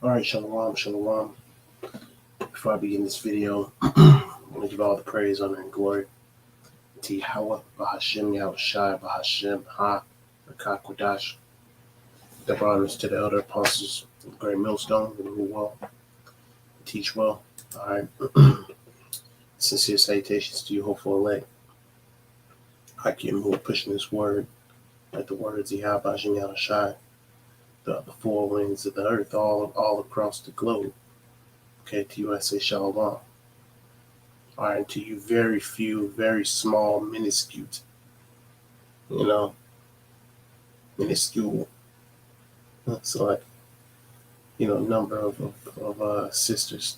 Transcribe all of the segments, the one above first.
All right, Shalawam, Shalawam. Before I begin this video, I want to give all the praise, honor, and glory to Yahweh, Bahashem, Yahushai, Bahashem, Ha, Rakakwadash. Double honors to the elder apostles of the Great Millstone who rule well, teach well. All right. Sincere salutations to you, hopeful elect. Hakim who are pushing this word, like the words of Yahweh, Bahashem, Yahushai, the four winds of the earth, all across the globe. Okay, to you I say Shalawam. All right, to you very few, very small, minuscule, minuscule. So like, number of sisters.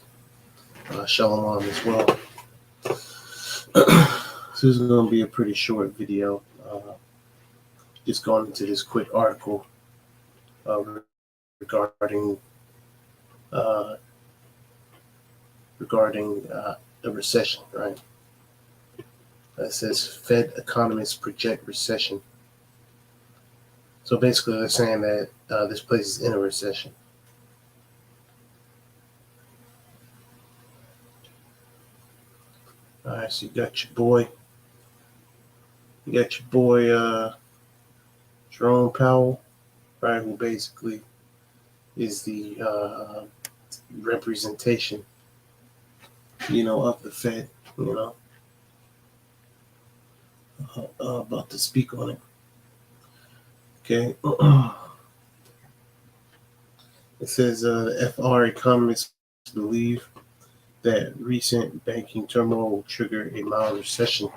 Shalom as well. So this is going to be a pretty short video. Just going into this quick article regarding the recession, right? It says Fed economists project recession. So basically, they're saying that this place is in a recession. All right, so you got your boy, Jerome Powell, right? Who basically is the representation, of the Fed, about to speak on it. Okay. It says the FR economists believe that recent banking turmoil will trigger a mild recession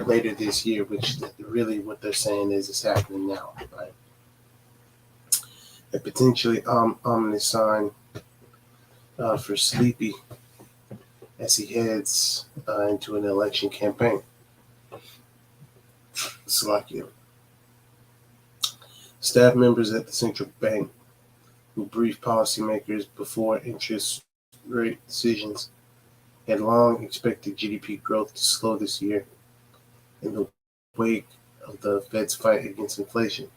later this year, which really what they're saying is it's happening now, right? A potentially ominous sign for Sleepy as he heads into an election campaign. Slovakia. Staff members at the central bank who briefed policymakers before interest rate decisions had long expected GDP growth to slow this year in the wake of the Fed's fight against inflation.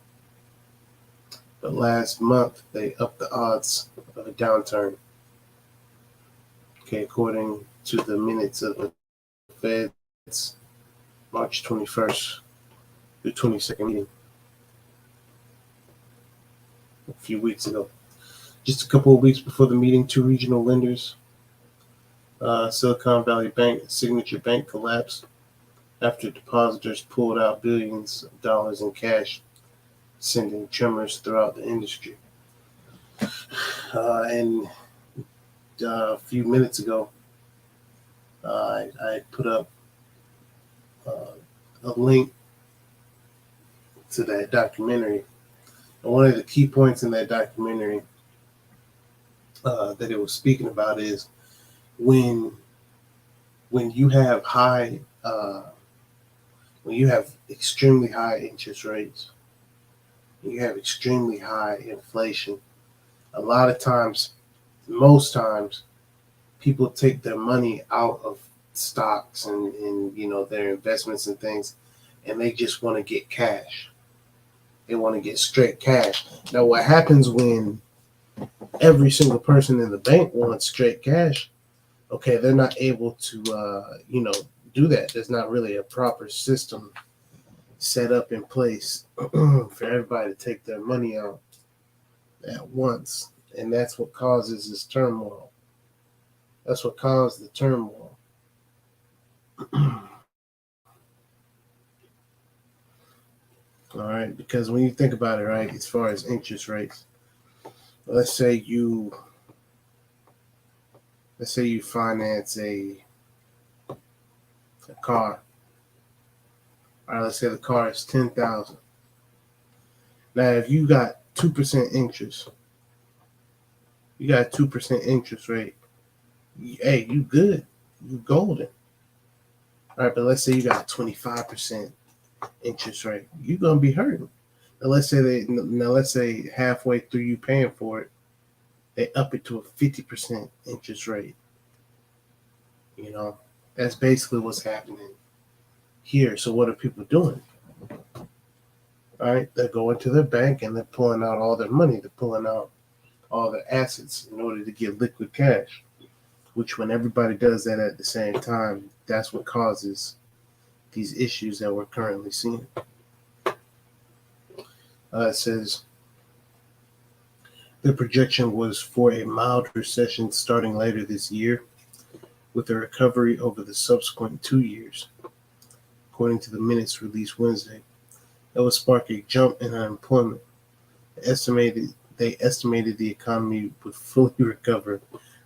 But last month, they upped the odds of a downturn. Okay, according to the minutes of the Fed's March 21st through 22nd meeting a few weeks ago. Just a couple of weeks before the meeting, two regional lenders, Silicon Valley Bank and Signature Bank, collapsed after depositors pulled out billions of dollars in cash, sending tremors throughout the industry. And a few minutes ago, I put up a link to that documentary. And one of the key points in that documentary that it was speaking about is when you have extremely high interest rates, you have extremely high inflation, a lot of times, most times, people take their money out of stocks and their investments and things, and they just want to get cash. They want to get straight cash. Now, what happens when every single person in the bank wants straight cash? Okay, they're not able to, do that. There's not really a proper system set up in place for everybody to take their money out at once. And that's what causes this turmoil. That's what caused the turmoil. All right, because when you think about it, right, as far as interest rates, let's say you finance a car. All right, let's say the car is $10,000. Now, if you got 2% interest, you got a 2% interest rate. Hey, you good? You golden. All right, but let's say you got 25% interest rate. You're gonna be hurting. Now let's say halfway through you paying for it, they up it to a 50% interest rate. That's basically what's happening here. So what are people doing? All right, they're going to their bank and they're pulling out all their money. They're pulling out all their assets in order to get liquid cash, which when everybody does that at the same time, that's what causes these issues that we're currently seeing. It says the projection was for a mild recession starting later this year, with a recovery over the subsequent 2 years, according to the minutes released Wednesday. That would spark a jump in unemployment. They estimated the economy would fully recover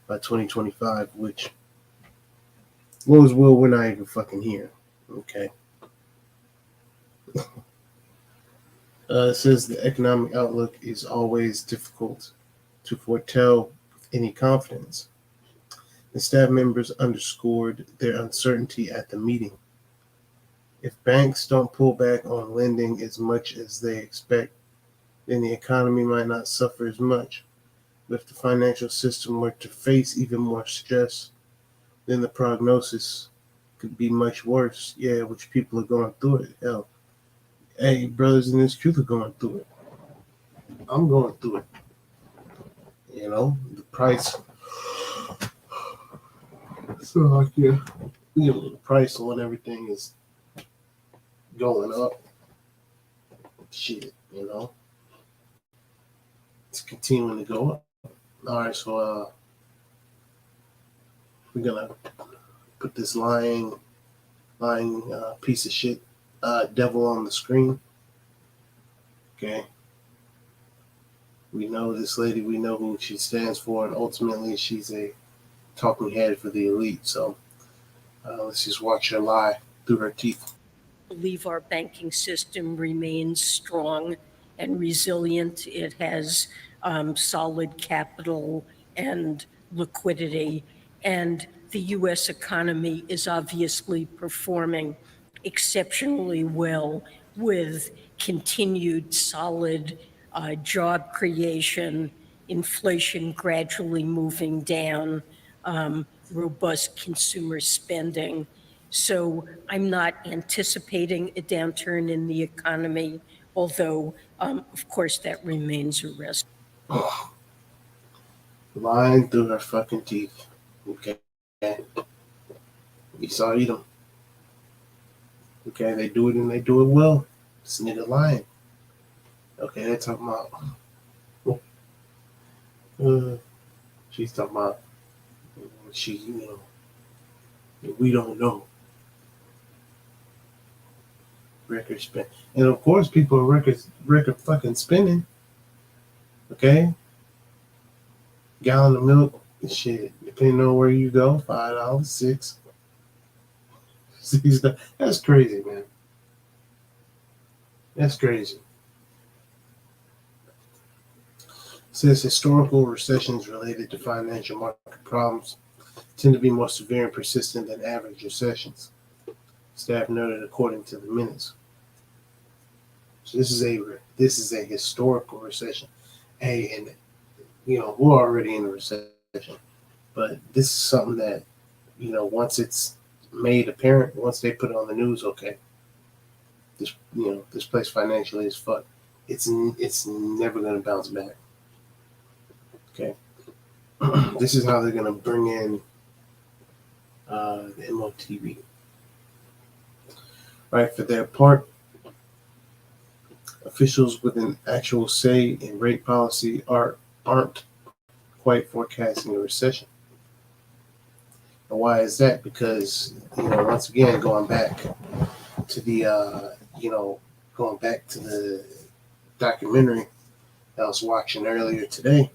by 2025, which Lord's will, we're not even fucking here. Okay. It says the economic outlook is always difficult to foretell with any confidence. The staff members underscored their uncertainty at the meeting. If banks don't pull back on lending as much as they expect, then the economy might not suffer as much. But if the financial system were to face even more stress, then the prognosis could be much worse. Yeah, which people are going through it. Hell, hey, brothers in this truth are going through it. I'm going through it. You know, the price. So, like, yeah, you know, the price on everything is going up. Shit, you know, it's continuing to go up. All right, so we're gonna put this lying piece of shit devil on the screen. Okay. We know this lady, we know who she stands for, and ultimately she's a talking head for the elite. So let's just watch her lie through her teeth. I believe our banking system remains strong and resilient. It has solid capital and liquidity, and the U.S. economy is obviously performing exceptionally well with continued solid job creation, inflation gradually moving down, robust consumer spending. So I'm not anticipating a downturn in the economy, although, of course, that remains a risk. Lying through her fucking teeth. Okay. You saw them. Okay, they do it and they do it well. This nigga lying. Okay, they're talking about. She's talking about. We don't know. Record spend, and of course, people are record fucking spending. Okay, gallon of milk, shit. Depending on where you go, $5, $6. That's crazy, man. That's crazy. It says historical recessions related to financial market problems tend to be more severe and persistent than average recessions. Staff noted according to the minutes. So this is a historical recession. Hey, and you know, we're already in a recession, but this is something that, you know, once it's made apparent, once they put it on the news, okay, this place financially is fucked. It's never going to bounce back. Okay, this is how they're going to bring in the MOTV. Right, for their part, officials with an actual say in rate policy aren't quite forecasting a recession. And why is that? Because, you know, once again, going back to the documentary that I was watching earlier today,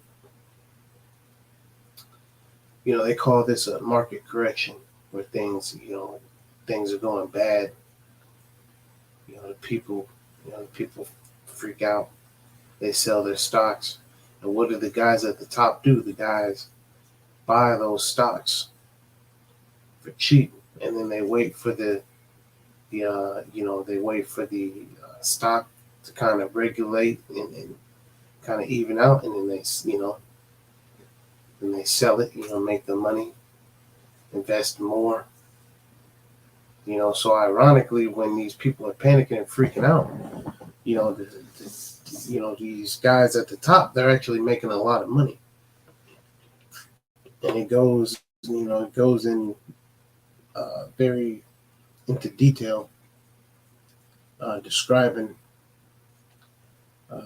you know, they call this a market correction where things are going bad. You know, the people freak out. They sell their stocks. And what do the guys at the top do? The guys buy those stocks for cheap, and then they wait for the stock to kind of regulate and kind of even out, and then they sell it, make the money, invest more. So ironically, when these people are panicking and freaking out, these guys at the top, they're actually making a lot of money. and it goes in very into detail, describing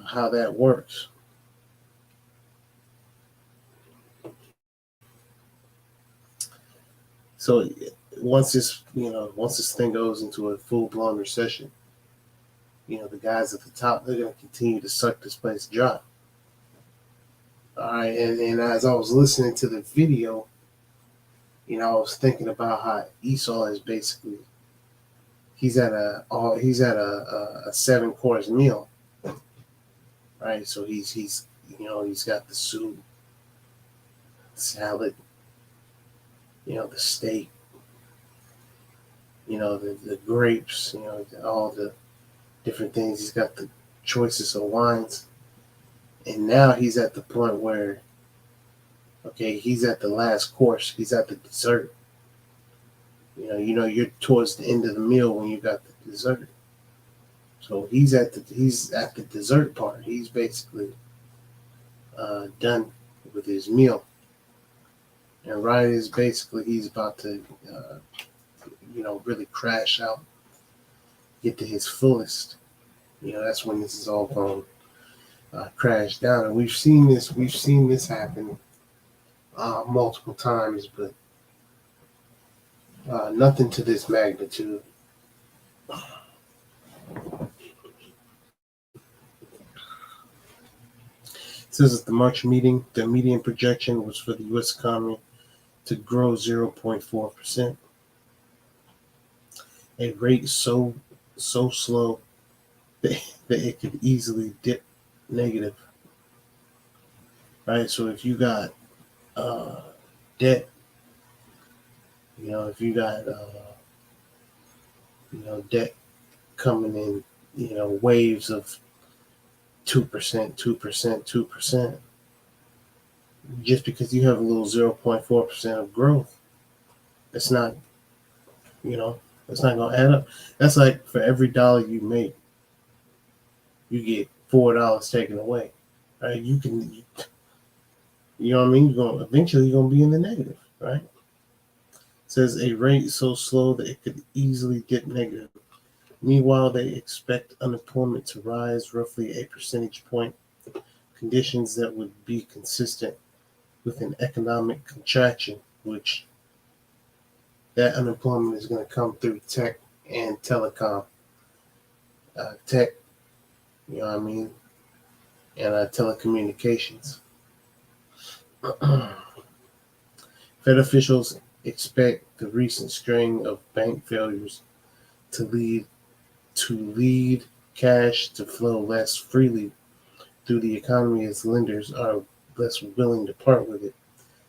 how that works. So once this thing goes into a full blown recession, the guys at the top, they're going to continue to suck this place dry. All right, and as I was listening to the video, I was thinking about how Esau is basically he's at a 7-course meal, right? So he's got the soup, salad, the steak, the grapes, all the different things. He's got the choices of wines, and now he's at the point where, okay, he's at the last course. He's at the dessert. You're towards the end of the meal when you got the dessert. So he's at the dessert part. He's basically done with his meal, and right is basically he's about to, really crash out, get to his fullest. That's when this is all going to crash down, and we've seen this happen multiple times, but nothing to this magnitude. It says at the March meeting, the median projection was for the U.S. economy to grow 0.4%, a rate so slow that it could easily dip negative. Right, so if you got debt, if you got debt coming in, waves of 2%, 2%, 2%, just because you have a little 0.4% of growth, it's not going to add up. That's like for every dollar you make, you get $4 taken away. Right? You know what I mean? Eventually you're going to be in the negative, right? It says a rate so slow that it could easily dip negative. Meanwhile, they expect unemployment to rise roughly a percentage point, conditions that would be consistent with an economic contraction, which that unemployment is going to come through tech and telecom. Tech, and telecommunications. Fed officials expect the recent string of bank failures to lead cash to flow less freely through the economy as lenders are less willing to part with it.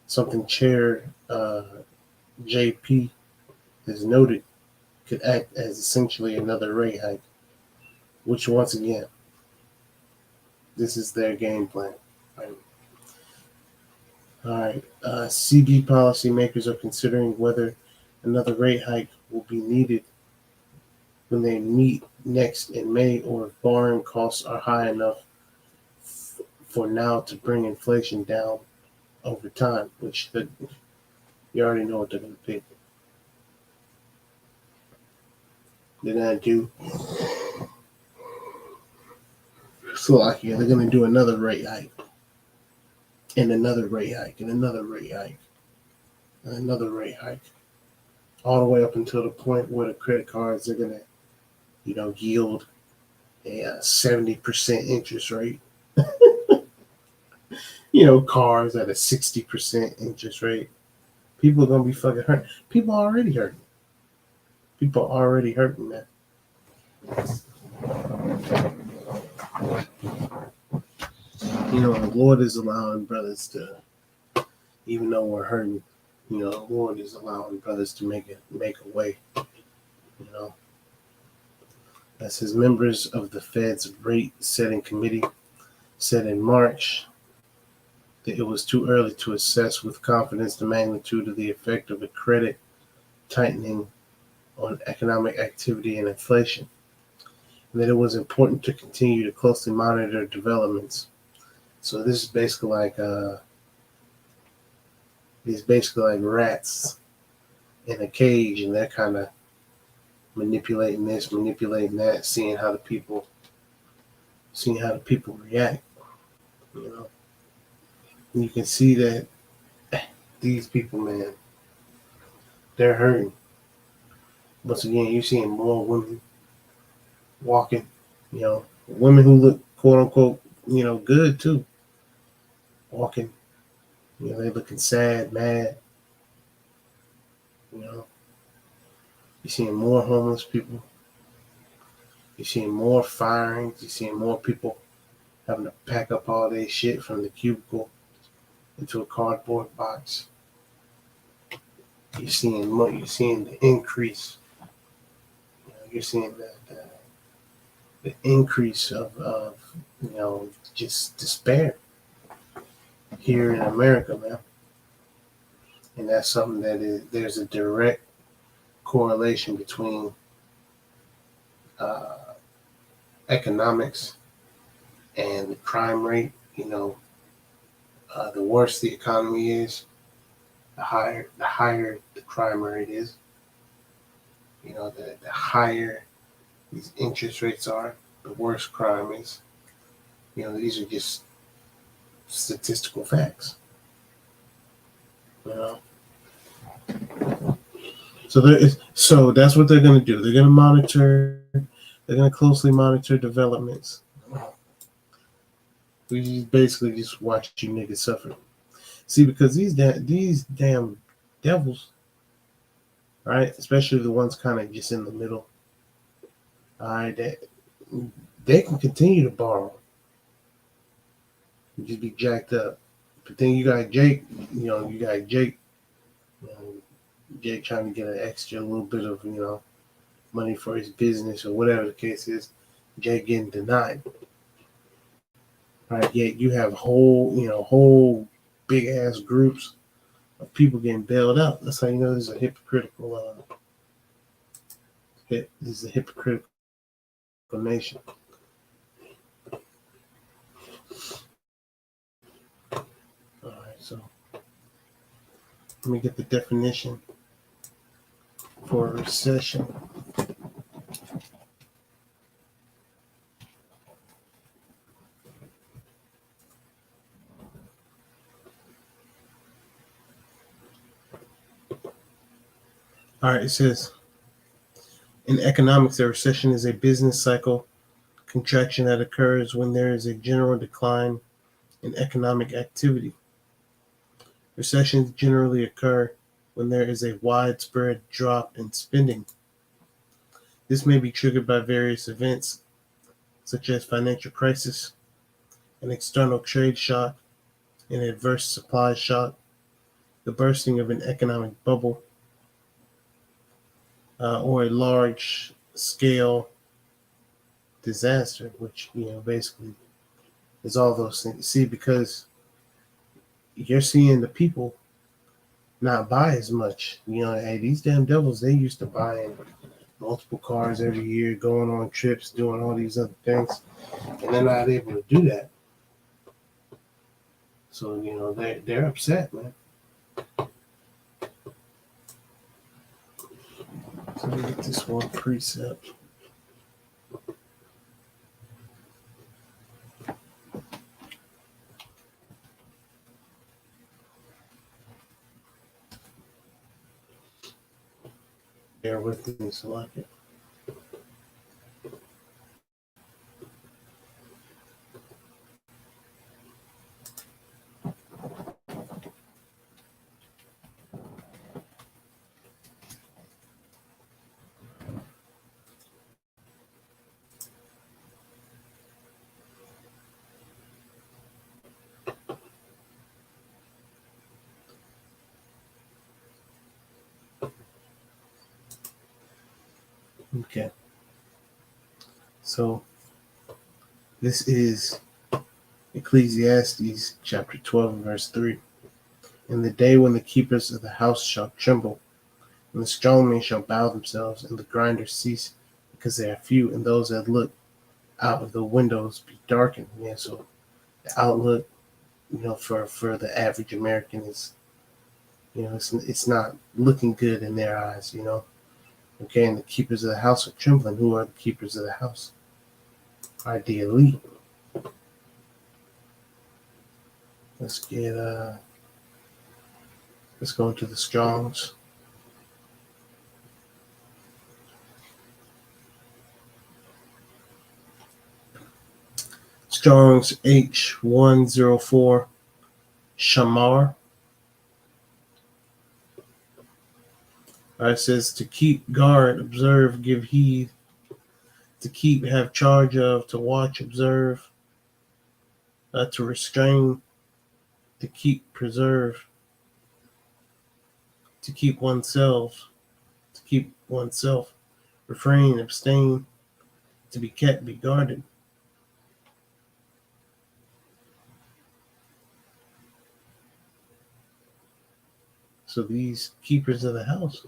Something Chair JP has noted could act as essentially another rate hike, which once again, this is their game plan. Right? All right. CB policymakers are considering whether another rate hike will be needed when they meet next in May, or if borrowing costs are high enough for now to bring inflation down over time, which you already know what they're going to pick. They're going to do Slovakia. They're going to do another rate hike, and another rate hike, and another rate hike, and another rate hike, all the way up until the point where the credit cards are going to, yield a 70% interest rate. Cars at a 60% interest rate. People are going to be fucking hurt. People are already hurting. People are already hurting, man. The Lord is allowing brothers to, even though we're hurting, the Lord is allowing brothers to make a way. As his members of the Fed's rate setting committee said in March, that it was too early to assess with confidence the magnitude of the effect of a credit tightening on economic activity and inflation, and that it was important to continue to closely monitor developments. So this is basically like, It's basically like rats in a cage, and they're kind of manipulating this, manipulating that, seeing how the people react. You know, and you can see that these people, man, they're hurting. Once again, you're seeing more women walking. Women who look quote unquote, good too, walking. They're looking sad, mad. You know, you're seeing more homeless people. You're seeing more firings. You're seeing more people having to pack up all their shit from the cubicle into a cardboard box. You're seeing more. You're seeing the increase. You're seeing the increase of just despair here in America, man. And that's something there's a direct correlation between uh, economics and the crime rate. The worse the economy is, the higher the crime rate is. The higher these interest rates are, the worse crime is. These are just statistical facts. You know, so that's what they're going to do. They're going to monitor. They're going to closely monitor developments. We basically just watch you niggas suffer. See, because these damn devils, right? Especially the ones kind of just in the middle. All right, they can continue to borrow, just be jacked up. But then you got Jake. Jake trying to get an extra little bit of money for his business or whatever the case is. Jake getting denied. Right, yet you have whole big ass groups of people getting bailed out. That's how you know this is a hypocritical. This is a hypocritical nation. All right, so let me get the definition for a recession. All right, it says in economics, a recession is a business cycle contraction that occurs when there is a general decline in economic activity. Recessions generally occur when there is a widespread drop in spending. This may be triggered by various events, such as financial crisis, an external trade shock, an adverse supply shock, the bursting of an economic bubble, or a large-scale disaster, which basically is all those things. See, because you're seeing the people not buy as much. Hey, these damn devils, they used to buy multiple cars every year, going on trips, doing all these other things, and they're not able to do that. So they're upset, man. So let me get this one precept. Bear with me so I can. Okay. So this is Ecclesiastes chapter 12, verse 3. In the day when the keepers of the house shall tremble, and the strong men shall bow themselves, and the grinders cease, because they are few, and those that look out of the windows be darkened. Yeah, so the outlook, for the average American is It's not looking good in their eyes. Okay, and the keepers of the house are trembling. Who are the keepers of the house? Are the elite. Let's go into the Strongs. Strong's H104 Shamar. It says to keep guard, observe, give heed, to keep, have charge of, to watch, observe, to restrain, to keep, preserve, to keep oneself, refrain, abstain, to be kept, be guarded. So these keepers of the house,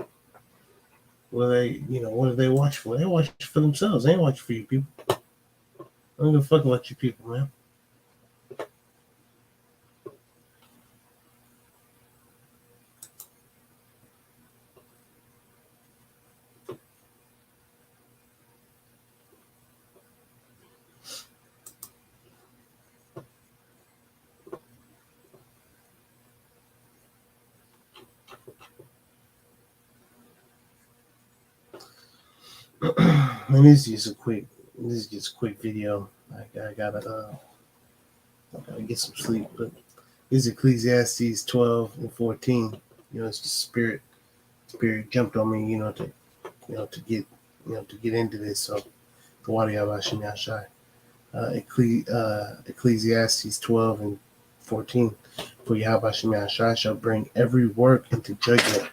what do they watch for? They watch for themselves. They ain't watching for you people. I don't give a fuck about you people, man. And this is just a quick video. I gotta get some sleep, but this is Ecclesiastes 12 and 14. It's just spirit jumped on me, to get into this. So the Wadi Abashim Yashai. Ecclesiastes 12 and 14. For Yahweh Shai shall bring every work into judgment,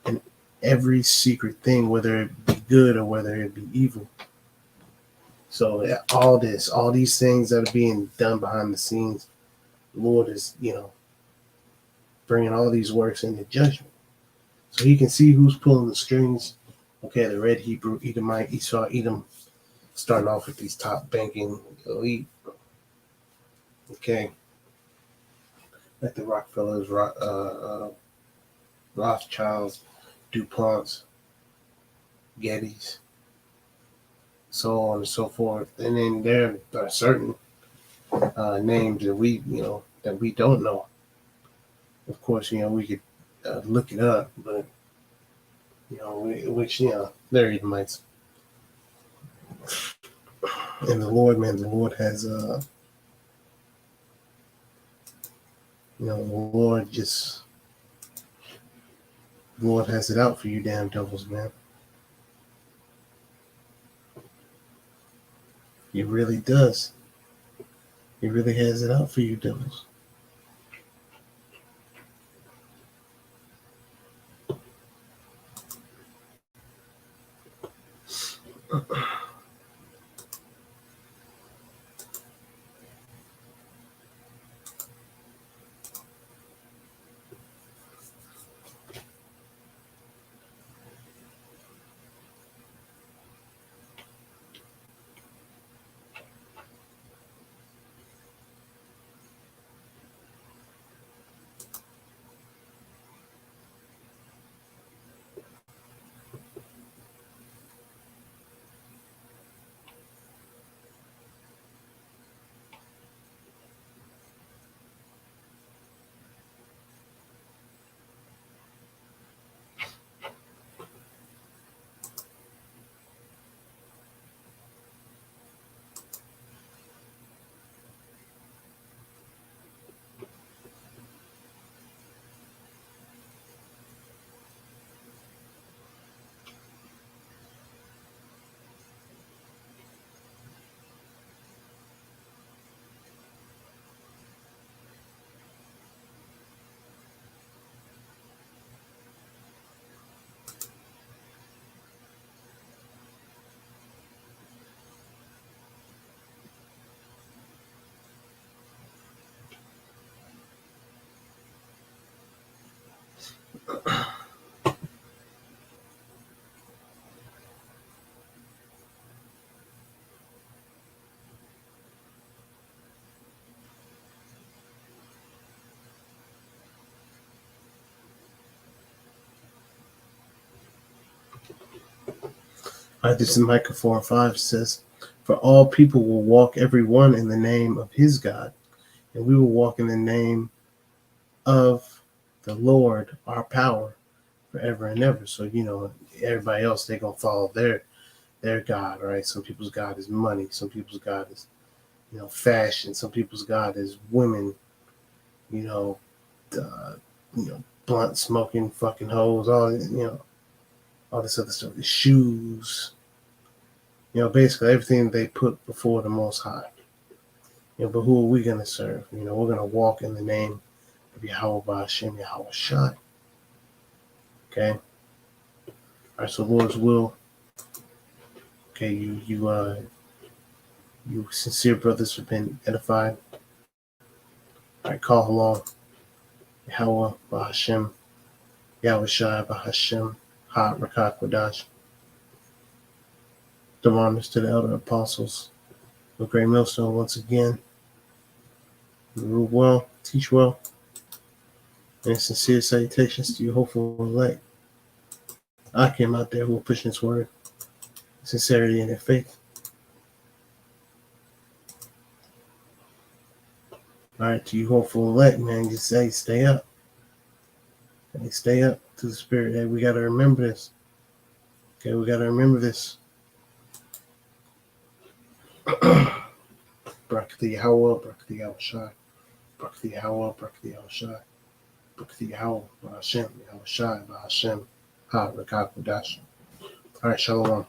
and every secret thing, whether it be good or whether it be evil. So all these things that are being done behind the scenes, the Lord is, bringing all these works into judgment. So he can see who's pulling the strings. Okay, the red Hebrew, Edomite, Esau, Edom, starting off with these top banking elite. Okay, like the Rockefellers, Rothschilds, DuPonts, Gettys, so on and so forth. And then there are certain names that we don't know. Of course, we could look it up, but they're Edomites. And the Lord has the Lord has it out for you damn devils, man. He really does. He really has it out for you devils. All right, this is Micah 4:5. It says, "For all people will walk every one in the name of his God, and we will walk in the name of the Lord, our power, forever and ever." So, everybody else, they're going to follow their God, right? Some people's God is money. Some people's God is, fashion. Some people's God is women, you know, blunt smoking fucking hoes, all this other stuff. The shoes, basically everything they put before the Most High. But who are we going to serve? We're going to walk in the name of Yahweh Ba'Hashem Yahweh Shai. Okay? All right, so Lord's will. Okay, you sincere brothers have been edified. All right, call along Yahweh Ba'Hashem Yahweh Shai Ba'Hashem Ha Rakak Wadash. The honors to the elder apostles of Great Millstone once again. Rule well, teach well, and sincere salutations to your hopeful elect. I came out there who are pushing this word, sincerity and their faith. All right, to you hopeful elect, man, just say stay up. Hey, stay up to the spirit. Hey, we got to remember this. Okay, we got to remember this. Brakti Yahweh, Brakti Yahweh Shai, Brakti Yahweh, Brakti Yahweh Shai, Brakti Yahweh, Ba'Hashem, Yahweh Shai, Ba'Hashem, Ha Rakak Wadash. All right, Shalawam.